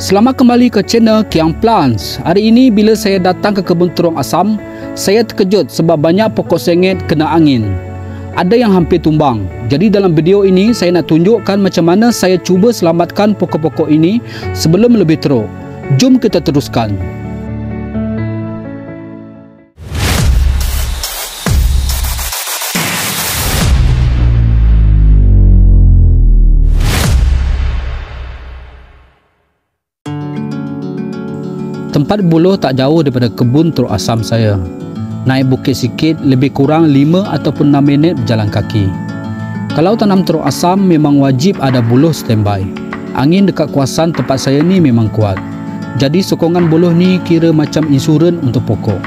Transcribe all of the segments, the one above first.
Selamat kembali ke channel Kiang Plants. Hari ini bila saya datang ke kebun terung asam, saya terkejut sebab banyak pokok sengit kena angin. Ada yang hampir tumbang. Jadi dalam video ini saya nak tunjukkan macam mana saya cuba selamatkan pokok-pokok ini sebelum lebih teruk. Jom kita teruskan. Tempat buluh tak jauh daripada kebun terung asam saya. Naik bukit sikit, lebih kurang 5 ataupun 6 minit berjalan kaki. Kalau tanam terung asam memang wajib ada buluh standby. Angin dekat kawasan tempat saya ni memang kuat. Jadi sokongan buluh ni kira macam insurans untuk pokok.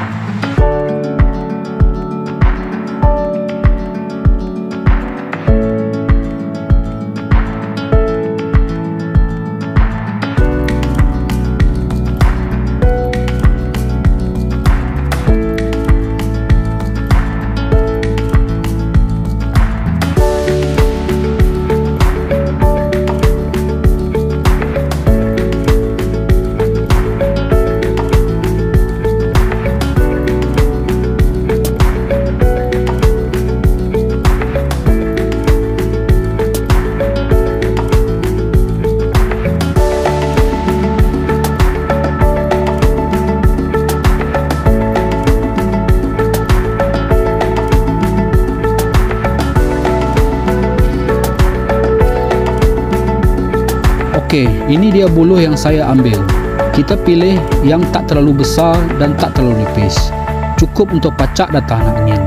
Okey, ini dia buluh yang saya ambil. Kita pilih yang tak terlalu besar dan tak terlalu nipis. Cukup untuk pacak dan tahan angin.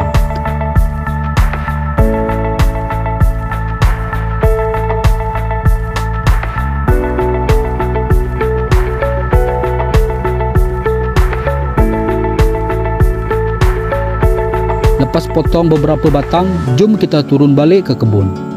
Lepas potong beberapa batang, jom kita turun balik ke kebun.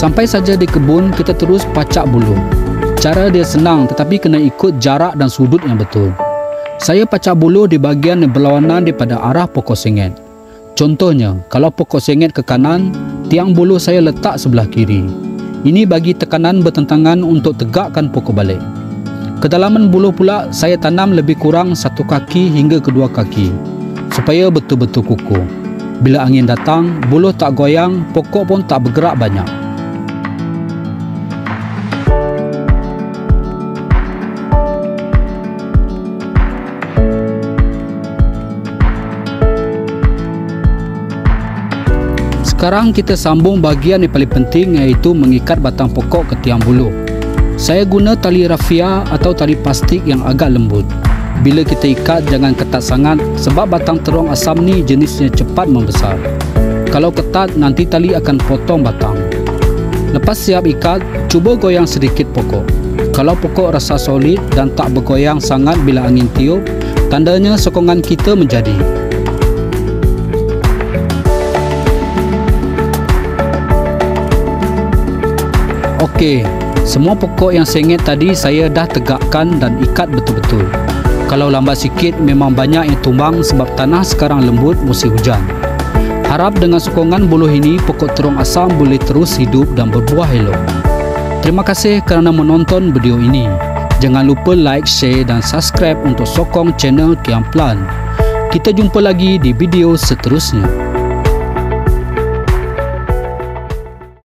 Sampai saja di kebun, kita terus pacak buluh. Cara dia senang tetapi kena ikut jarak dan sudut yang betul. Saya pacak buluh di bahagian yang berlawanan daripada arah pokok sengit. Contohnya, kalau pokok sengit ke kanan, tiang buluh saya letak sebelah kiri. Ini bagi tekanan bertentangan untuk tegakkan pokok balik. Kedalaman buluh pula saya tanam lebih kurang 1 kaki hingga 2 kaki supaya betul-betul kukuh. Bila angin datang, buluh tak goyang, pokok pun tak bergerak banyak. Sekarang kita sambung bahagian yang paling penting, iaitu mengikat batang pokok ke tiang buluh. Saya guna tali rafia atau tali plastik yang agak lembut. Bila kita ikat jangan ketat sangat sebab batang terung asam ni jenisnya cepat membesar. Kalau ketat nanti tali akan potong batang. Lepas siap ikat, cuba goyang sedikit pokok. Kalau pokok rasa solid dan tak bergoyang sangat bila angin tiup, tandanya sokongan kita menjadi. Okey, semua pokok yang sengit tadi saya dah tegakkan dan ikat betul-betul. Kalau lambat sikit memang banyak yang tumbang sebab tanah sekarang lembut musim hujan. Harap dengan sokongan buluh ini pokok terung asam boleh terus hidup dan berbuah elok. Terima kasih kerana menonton video ini. Jangan lupa like, share dan subscribe untuk sokong channel Kiang Plant. Kita jumpa lagi di video seterusnya.